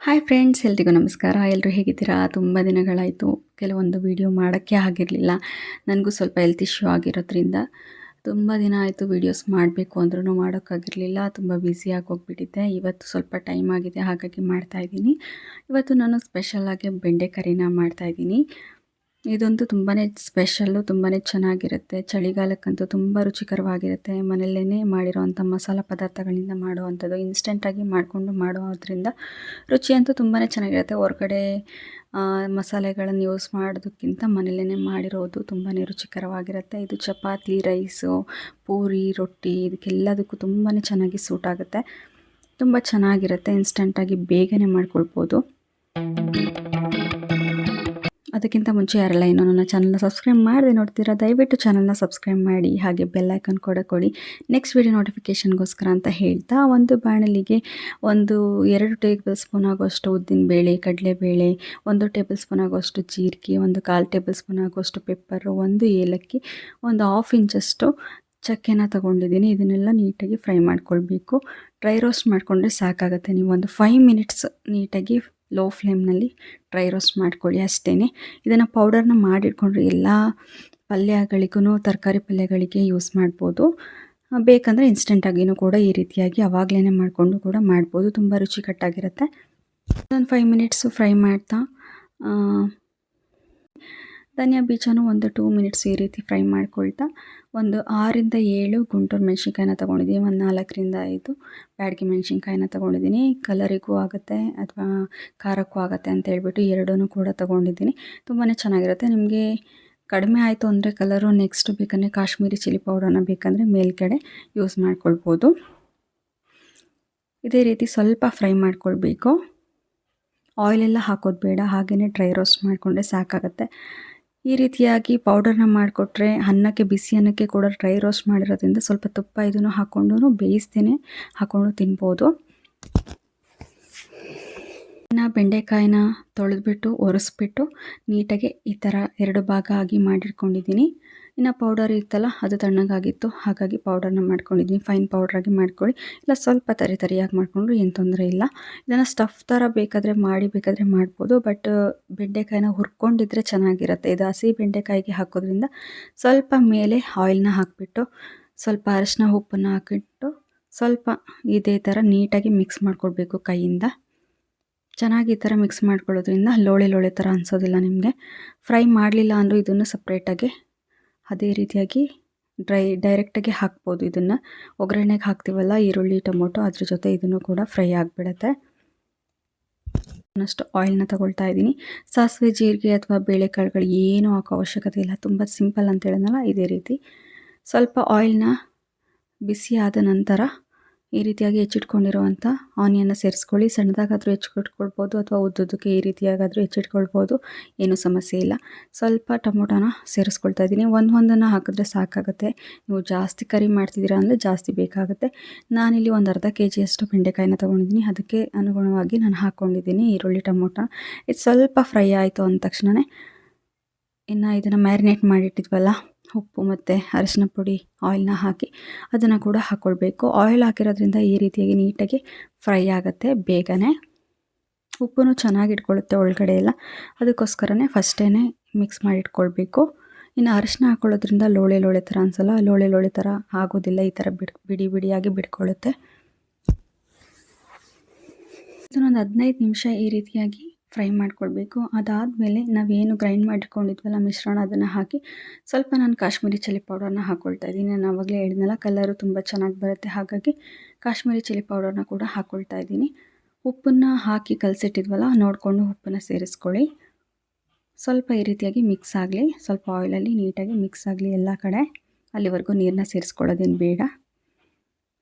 Hi friends, ಎಲ್ರಿಗೂ ನಮಸ್ಕಾರ. ಎಲ್ಲರೂ ಹೇಗಿದ್ದೀರಾ? ತುಂಬ ದಿನಗಳಾಯಿತು. ಕೆಲವೊಂದು ವೀಡಿಯೋ ಮಾಡೋಕ್ಕೆ ಆಗಿರಲಿಲ್ಲ. ನನಗೂ ಸ್ವಲ್ಪ ಹೆಲ್ತ್ ಇಶ್ಯೂ ಆಗಿರೋದ್ರಿಂದ ತುಂಬ ದಿನ ಆಯಿತು ವೀಡಿಯೋಸ್ ಮಾಡಬೇಕು ಅಂದ್ರೂ ಮಾಡೋಕ್ಕಾಗಿರಲಿಲ್ಲ. ತುಂಬ ಬ್ಯುಸಿಯಾಗಿ ಹೋಗ್ಬಿಟ್ಟಿದ್ದೆ. ಇವತ್ತು ಸ್ವಲ್ಪ ಟೈಮ್ ಆಗಿದೆ, ಹಾಗಾಗಿ ಮಾಡ್ತಾಯಿದ್ದೀನಿ. ಇವತ್ತು ನಾನು ಸ್ಪೆಷಲಾಗಿ ಬೆಂಡೆಕರಿನ ಮಾಡ್ತಾಯಿದ್ದೀನಿ. ಇದಂತೂ ತುಂಬಾ ಸ್ಪೆಷಲ್ಲು, ತುಂಬಾ ಚೆನ್ನಾಗಿರುತ್ತೆ. ಚಳಿಗಾಲಕ್ಕಂತೂ ತುಂಬ ರುಚಿಕರವಾಗಿರುತ್ತೆ. ಮನೆಯಲ್ಲೇ ಮಾಡಿರೋವಂಥ ಮಸಾಲ ಪದಾರ್ಥಗಳಿಂದ ಮಾಡುವಂಥದ್ದು, ಇನ್ಸ್ಟೆಂಟಾಗಿ ಮಾಡಿಕೊಂಡು ಮಾಡೋದ್ರಿಂದ ರುಚಿ ಅಂತೂ ತುಂಬಾ ಚೆನ್ನಾಗಿರುತ್ತೆ. ಹೊರಗಡೆ ಮಸಾಲೆಗಳನ್ನು ಯೂಸ್ ಮಾಡೋದಕ್ಕಿಂತ ಮನೆಯಲ್ಲೇ ಮಾಡಿರೋದು ತುಂಬಾ ರುಚಿಕರವಾಗಿರುತ್ತೆ. ಇದು ಚಪಾತಿ, ರೈಸು, ಪೂರಿ, ರೊಟ್ಟಿ ಇದಕ್ಕೆಲ್ಲದಕ್ಕೂ ತುಂಬಾ ಚೆನ್ನಾಗಿ ಸೂಟ್ ಆಗುತ್ತೆ. ತುಂಬ ಚೆನ್ನಾಗಿರುತ್ತೆ. ಇನ್ಸ್ಟೆಂಟಾಗಿ ಬೇಗನೆ ಮಾಡ್ಕೊಳ್ಬೋದು. ಅದಕ್ಕಿಂತ ಮುಂಚೆ ಯಾರೆಲ್ಲ ಇನ್ನೂ ನನ್ನ ಚಾನಲ್ನ ಸಬ್ಸ್ಕ್ರೈಬ್ ಮಾಡದೆ ನೋಡ್ತೀರಾ, ದಯವಿಟ್ಟು ಚಾನಲ್ನ ಸಬ್ಸ್ಕ್ರೈಬ್ ಮಾಡಿ, ಹಾಗೆ ಬೆಲ್ ಐಕಾನ್ ಕೂಡ ಕೊಡಿ, ನೆಕ್ಸ್ಟ್ ವಿಡಿಯೋ ನೋಟಿಫಿಕೇಷನ್ಗೋಸ್ಕರ ಅಂತ ಹೇಳ್ತಾ, ಒಂದು ಬಾಣಲಿಗೆ 2 ಟೇಬಲ್ ಸ್ಪೂನ್ ಆಗುವಷ್ಟು ಉದ್ದಿನಬೇಳೆ, ಕಡಲೆಬೇಳೆ, 1 ಟೇಬಲ್ ಸ್ಪೂನ್ ಆಗುವಷ್ಟು ಜೀರಿಗೆ, 1/4 ಟೇಬಲ್ ಸ್ಪೂನ್ ಆಗುವಷ್ಟು ಪೆಪ್ಪರು, 1 ಏಲಕ್ಕಿ, 1/2 ಇಂಚಷ್ಟು ಚಕ್ಕೆನ ತೊಗೊಂಡಿದ್ದೀನಿ. ಇದನ್ನೆಲ್ಲ ನೀಟಾಗಿ ಫ್ರೈ ಮಾಡ್ಕೊಳ್ಬೇಕು. ಡ್ರೈ ರೋಸ್ಟ್ ಮಾಡಿಕೊಂಡ್ರೆ ಸಾಕಾಗುತ್ತೆ. ನೀವು ಒಂದು 5 ಮಿನಿಟ್ಸ್ ನೀಟಾಗಿ ಲೋ ಫ್ಲೇಮ್ನಲ್ಲಿ ಡ್ರೈ ರೋಸ್ಟ್ ಮಾಡ್ಕೊಳ್ಳಿ ಅಷ್ಟೇ. ಇದನ್ನು ಪೌಡರ್ನ ಮಾಡಿಟ್ಕೊಂಡ್ರೆ ಎಲ್ಲ ಪಲ್ಯಗಳಿಗೂ, ತರಕಾರಿ ಪಲ್ಯಗಳಿಗೆ ಯೂಸ್ ಮಾಡ್ಬೋದು. ಬೇಕಂದರೆ ಇನ್ಸ್ಟೆಂಟಾಗಿಯೂ ಕೂಡ ಈ ರೀತಿಯಾಗಿ ಆವಾಗಲೇ ಮಾಡಿಕೊಂಡು ಕೂಡ ಮಾಡ್ಬೋದು. ತುಂಬ ರುಚಿಕಟ್ಟಾಗಿರುತ್ತೆ. ಒಂದು 5 ಮಿನಿಟ್ಸು ಫ್ರೈ ಮಾಡ್ತಾ ಧನಿಯಾ ಬೀಜನೂ ಒಂದು 2 ಮಿನಿಟ್ಸ್ ಈ ರೀತಿ ಫ್ರೈ ಮಾಡ್ಕೊಳ್ತಾ, ಒಂದು 6ರಿಂದ 7 ಗುಂಟೂರು ಮೆಣಸಿನ್ಕಾಯಿನ ತೊಗೊಂಡಿದ್ದೀನಿ. ಒಂದು 4ರಿಂದ 5 ಬ್ಯಾಡಗಿ ಮೆಣಸಿನ್ಕಾಯಿನ ತೊಗೊಂಡಿದ್ದೀನಿ. ಕಲರಿಗೂ ಆಗುತ್ತೆ ಅಥವಾ ಖಾರಕ್ಕೂ ಆಗುತ್ತೆ ಅಂತ ಹೇಳ್ಬಿಟ್ಟು ಎರಡೂ ಕೂಡ ತೊಗೊಂಡಿದ್ದೀನಿ. ತುಂಬಾ ಚೆನ್ನಾಗಿರುತ್ತೆ. ನಿಮಗೆ ಕಡಿಮೆ ಆಯಿತು ಅಂದರೆ ಕಲರು, ನೆಕ್ಸ್ಟ್ ಬೇಕಂದರೆ ಕಾಶ್ಮೀರಿ ಚಿಲ್ಲಿ ಪೌಡರ್ನ ಬೇಕಂದರೆ ಮೇಲ್ಗಡೆ ಯೂಸ್ ಮಾಡ್ಕೊಳ್ಬೋದು. ಇದೇ ರೀತಿ ಸ್ವಲ್ಪ ಫ್ರೈ ಮಾಡ್ಕೊಳ್ಬೇಕು. ಆಯಿಲೆಲ್ಲ ಹಾಕೋದು ಬೇಡ, ಹಾಗೆಯೇ ಡ್ರೈ ರೋಸ್ಟ್ ಮಾಡಿಕೊಂಡ್ರೆ ಸಾಕಾಗುತ್ತೆ. ಈ ರೀತಿಯಾಗಿ ಪೌಡರ್ನ ಮಾಡಿಕೊಟ್ರೆ ಅನ್ನಕ್ಕೆ, ಬಿಸಿ ಅನ್ನಕ್ಕೆ ಕೂಡ ಡ್ರೈ ರೋಸ್ಟ್ ಮಾಡಿರೋದ್ರಿಂದ ಸ್ವಲ್ಪ ತುಪ್ಪ ಇದನ್ನು ಹಾಕ್ಕೊಂಡು ಬೇಯಿಸ್ತೇನೆ ಹಾಕ್ಕೊಂಡು ತಿನ್ಬೋದು. ಬೆಂಡೆಕಾಯಿನ ತೊಳೆದ್ಬಿಟ್ಟು ಒರೆಸ್ಬಿಟ್ಟು ನೀಟಾಗಿ ಈ ಥರ 2 ಭಾಗ ಆಗಿ ಮಾಡಿಟ್ಕೊಂಡಿದ್ದೀನಿ. ಇನ್ನು ಪೌಡರ್ ಇತ್ತಲ್ಲ, ಅದು ತಣ್ಣಗಾಗಿತ್ತು, ಹಾಗಾಗಿ ಪೌಡರ್ನ ಮಾಡ್ಕೊಂಡಿದ್ದೀನಿ. ಫೈನ್ ಪೌಡ್ರಾಗಿ ಮಾಡ್ಕೊಳ್ಳಿ, ಇಲ್ಲ ಸ್ವಲ್ಪ ತರಿಯಾಗಿ ಮಾಡಿಕೊಂಡ್ರು ಏನು ತೊಂದರೆ ಇಲ್ಲ. ಇದನ್ನು ಸ್ಟಫ್ ಥರ ಬೇಕಾದರೆ ಮಾಡ್ಬೋದು. ಬಟ್ ಬೆಂಡೆಕಾಯಿನ ಹುರ್ಕೊಂಡಿದ್ರೆ ಚೆನ್ನಾಗಿರುತ್ತೆ. ಇದು ಹಸಿ ಬೆಂಡೆಕಾಯಿಗೆ ಹಾಕೋದ್ರಿಂದ ಸ್ವಲ್ಪ ಮೇಲೆ ಆಯಿಲ್ನ ಹಾಕಿಬಿಟ್ಟು, ಸ್ವಲ್ಪ ಅರಿಶಿನ ಉಪ್ಪನ್ನು ಹಾಕಿಬಿಟ್ಟು, ಸ್ವಲ್ಪ ಇದೇ ಥರ ನೀಟಾಗಿ ಮಿಕ್ಸ್ ಮಾಡ್ಕೊಳ್ಬೇಕು ಕೈಯಿಂದ. ಚೆನ್ನಾಗಿ ಈ ಥರ ಮಿಕ್ಸ್ ಮಾಡ್ಕೊಳ್ಳೋದ್ರಿಂದ ಲೋಳೆ ಥರ ಅನಿಸೋದಿಲ್ಲ ನಿಮಗೆ. ಫ್ರೈ ಮಾಡಲಿಲ್ಲ ಅಂದರೂ ಇದನ್ನು ಸಪ್ರೇಟಾಗಿ ಅದೇ ರೀತಿಯಾಗಿ ಡೈರೆಕ್ಟಾಗಿ ಹಾಕ್ಬೋದು. ಇದನ್ನು ಒಗ್ಗರಣೆಗೆ ಹಾಕ್ತೀವಲ್ಲ, ಈರುಳ್ಳಿ, ಟೊಮೊಟೊ, ಅದ್ರ ಜೊತೆ ಇದನ್ನು ಕೂಡ ಫ್ರೈ ಆಗಿಬಿಡುತ್ತೆ. ಅಷ್ಟು ಆಯಿಲ್ನ ತಗೊಳ್ತಾ ಇದ್ದೀನಿ. ಸಾಸಿವೆ, ಜೀರಿಗೆ ಅಥವಾ ಬೇಳೆಕಾಳುಗಳು ಏನೂ ಹಾಕೋ ಅವಶ್ಯಕತೆ ಇಲ್ಲ. ತುಂಬ ಸಿಂಪಲ್ ಅಂತ ಹೇಳಿದ್ನಲ್ಲ, ಇದೇ ರೀತಿ ಸ್ವಲ್ಪ ಆಯಿಲ್ನ ಬಿಸಿ ಆದ ನಂತರ ಈ ರೀತಿಯಾಗಿ ಹೆಚ್ಚಿಟ್ಕೊಂಡಿರುವಂಥ ಆನಿಯನ್ನ ಸೇರಿಸ್ಕೊಳ್ಳಿ. ಸಣ್ಣದಾಗಾದರೂ ಹೆಚ್ಚಿಟ್ಕೊಳ್ಬೋದು ಅಥವಾ ಉದ್ದುದಕ್ಕೆ ಈ ರೀತಿಯಾಗಾದರೂ ಹೆಚ್ಚಿಟ್ಕೊಳ್ಬೋದು, ಏನೂ ಸಮಸ್ಯೆ ಇಲ್ಲ. ಸ್ವಲ್ಪ ಟೊಮೊಟೊನ ಸೇರಿಸ್ಕೊಳ್ತಾ ಇದ್ದೀನಿ. ಒಂದೊಂದನ್ನು ಹಾಕಿದ್ರೆ ಸಾಕಾಗುತ್ತೆ. ನೀವು ಜಾಸ್ತಿ ಕರಿ ಮಾಡ್ತಿದ್ದೀರಾ ಅಂದರೆ ಜಾಸ್ತಿ ಬೇಕಾಗುತ್ತೆ. ನಾನಿಲ್ಲಿ ಒಂದು ಅರ್ಧ ಕೆಜಿಯಷ್ಟು ಬೆಂಡೆಕಾಯಿನ ತೊಗೊಂಡಿದ್ದೀನಿ. ಅದಕ್ಕೆ ಅನುಗುಣವಾಗಿ ನಾನು ಹಾಕ್ಕೊಂಡಿದ್ದೀನಿ ಈರುಳ್ಳಿ, ಟೊಮೊಟೊ. ಇದು ಸ್ವಲ್ಪ ಫ್ರೈ ಆಯಿತು ಅಂದ ತಕ್ಷಣವೇ ಇನ್ನು ಇದನ್ನು ಮ್ಯಾರಿನೇಟ್ ಮಾಡಿಟ್ಟಿದ್ವಲ್ಲ, ಉಪ್ಪು ಮತ್ತು ಅರಿಶಿನ ಪುಡಿ, ಆಯಿಲ್ನ ಹಾಕಿ ಅದನ್ನು ಕೂಡ ಹಾಕ್ಕೊಳ್ಬೇಕು. ಆಯಿಲ್ ಹಾಕಿರೋದ್ರಿಂದ ಈ ರೀತಿಯಾಗಿ ನೀಟಾಗಿ ಫ್ರೈ ಆಗುತ್ತೆ ಬೇಗನೆ. ಉಪ್ಪು ಚೆನ್ನಾಗಿ ಇಟ್ಕೊಳ್ಳುತ್ತೆ ಒಳಗಡೆ ಎಲ್ಲ, ಅದಕ್ಕೋಸ್ಕರನೇ ಫಸ್ಟೇ ಮಿಕ್ಸ್ ಮಾಡಿ ಇಟ್ಕೊಳ್ಬೇಕು. ಇನ್ನು ಅರಿಶಿನ ಹಾಕ್ಕೊಳ್ಳೋದ್ರಿಂದ ಲೋಳೆ ಥರ ಅನಿಸಲ್ಲ, ಲೋಳೆ ಥರ ಆಗೋದಿಲ್ಲ. ಈ ಥರ ಬಿಡಿಯಾಗಿ ಬಿಡ್ಕೊಳ್ಳುತ್ತೆ. ಇದನ್ನೊಂದು 15 ನಿಮಿಷ ಈ ರೀತಿಯಾಗಿ ಫ್ರೈ ಮಾಡ್ಕೊಳ್ಬೇಕು. ಅದಾದಮೇಲೆ ನಾವೇನು ಗ್ರೈಂಡ್ ಮಾಡಿಟ್ಕೊಂಡಿದ್ವಲ್ಲ ಮಿಶ್ರಣ, ಅದನ್ನು ಹಾಕಿ ಸ್ವಲ್ಪ ನಾನು ಕಾಶ್ಮೀರಿ ಚಿಲ್ಲಿ ಪೌಡರ್ನ ಹಾಕ್ಕೊಳ್ತಾ ಇದ್ದೀನಿ. ನಾನು ಆವಾಗಲೇ ಹೇಳಿದ್ನಲ್ಲ, ಕಲರು ತುಂಬ ಚೆನ್ನಾಗಿ ಬರುತ್ತೆ, ಹಾಗಾಗಿ ಕಾಶ್ಮೀರಿ ಚಿಲ್ಲಿ ಪೌಡರ್ನ ಕೂಡ ಹಾಕ್ಕೊಳ್ತಾ ಇದ್ದೀನಿ. ಉಪ್ಪನ್ನು ಹಾಕಿ ಕಲಸಿಟ್ಟಿದ್ವಲ್ಲ, ನೋಡಿಕೊಂಡು ಉಪ್ಪನ್ನು ಸೇರಿಸ್ಕೊಳ್ಳಿ. ಸ್ವಲ್ಪ ಈ ರೀತಿಯಾಗಿ ಮಿಕ್ಸ್ ಆಗಲಿ, ಸ್ವಲ್ಪ ಆಯಿಲಲ್ಲಿ ನೀಟಾಗಿ ಮಿಕ್ಸ್ ಆಗಲಿ ಎಲ್ಲ ಕಡೆ. ಅಲ್ಲಿವರೆಗೂ ನೀರನ್ನ ಸೇರಿಸ್ಕೊಳ್ಳೋದೇನು ಬೇಡ.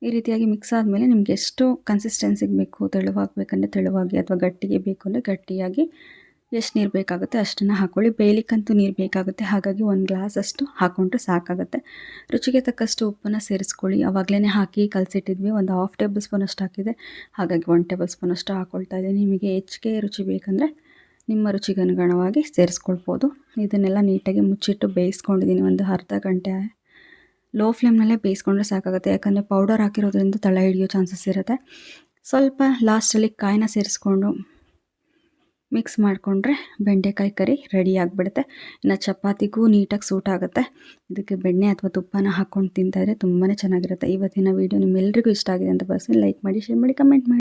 ಈ ರೀತಿಯಾಗಿ ಮಿಕ್ಸ್ ಆದಮೇಲೆ ನಿಮ್ಗೆ ಎಷ್ಟು ಕನ್ಸಿಸ್ಟೆನ್ಸಿಗೆ ಬೇಕು, ತೆಳುವಾಗಬೇಕಂದ್ರೆ ತೆಳುವಾಗಿ ಅಥವಾ ಗಟ್ಟಿಗೆ ಬೇಕು ಅಂದರೆ ಗಟ್ಟಿಯಾಗಿ ಎಷ್ಟು ನೀರು ಬೇಕಾಗುತ್ತೆ ಅಷ್ಟನ್ನು ಹಾಕ್ಕೊಳ್ಳಿ. ಬೇಯಲಿಕ್ಕಂತೂ ನೀರು ಬೇಕಾಗುತ್ತೆ, ಹಾಗಾಗಿ 1 ಗ್ಲಾಸಷ್ಟು ಹಾಕ್ಕೊಂಡ್ರೆ ಸಾಕಾಗುತ್ತೆ. ರುಚಿಗೆ ತಕ್ಕಷ್ಟು ಉಪ್ಪನ್ನು ಸೇರಿಸ್ಕೊಳ್ಳಿ. ಆವಾಗಲೇ ಹಾಕಿ ಕಲಸಿಟ್ಟಿದ್ವಿ. ಒಂದು 1/2 ಟೇಬಲ್ ಸ್ಪೂನ್ ಅಷ್ಟು ಹಾಕಿದೆ, ಹಾಗಾಗಿ 1 ಟೇಬಲ್ ಸ್ಪೂನ್ ಅಷ್ಟು ಹಾಕ್ಕೊಳ್ತಾ ಇದ್ದೀನಿ. ನಿಮಗೆ ಹೆಚ್ಚಿಗೆ ರುಚಿ ಬೇಕಂದರೆ ನಿಮ್ಮ ರುಚಿಗೆ ಅನುಗುಣವಾಗಿ ಸೇರಿಸ್ಕೊಳ್ಬೋದು. ಇದನ್ನೆಲ್ಲ ನೀಟಾಗಿ ಮುಚ್ಚಿಟ್ಟು ಬೇಯಿಸ್ಕೊಂಡಿದ್ದೀನಿ. ಒಂದು ಅರ್ಧ ಗಂಟೆ ಲೋ ಫ್ಲೇಮ್ನಲ್ಲೇ ಬೇಯಿಸ್ಕೊಂಡ್ರೆ ಸಾಕಾಗುತ್ತೆ, ಯಾಕಂದರೆ ಪೌಡರ್ ಹಾಕಿರೋದ್ರಿಂದ ತಳ ಹಿಡಿಯೋ ಚಾನ್ಸಸ್ ಇರುತ್ತೆ. ಸ್ವಲ್ಪ ಲಾಸ್ಟಲ್ಲಿ ಕಾಯಿನ ಸೇರಿಸ್ಕೊಂಡು ಮಿಕ್ಸ್ ಮಾಡಿಕೊಂಡ್ರೆ ಬೆಂಡೆಕಾಯಿ ಕರಿ ರೆಡಿ ಆಗಿಬಿಡುತ್ತೆ. ಇನ್ನು ಚಪಾತಿಗೂ ನೀಟಾಗಿ ಸೂಟ್ ಆಗುತ್ತೆ. ಇದಕ್ಕೆ ಬೆಣ್ಣೆ ಅಥವಾ ತುಪ್ಪನ ಹಾಕ್ಕೊಂಡು ತಿಂತಾಯಿದ್ರೆ ತುಂಬಾ ಚೆನ್ನಾಗಿರುತ್ತೆ. ಇವತ್ತಿನ ವೀಡಿಯೋ ನಿಮ್ಮೆಲ್ಲರಿಗೂ ಇಷ್ಟ ಆಗಿದೆ ಅಂತ ಭಾವಿಸ್ತೀನಿ. ಲೈಕ್ ಮಾಡಿ, ಶೇರ್ ಮಾಡಿ, ಕಮೆಂಟ್ ಮಾಡಿ.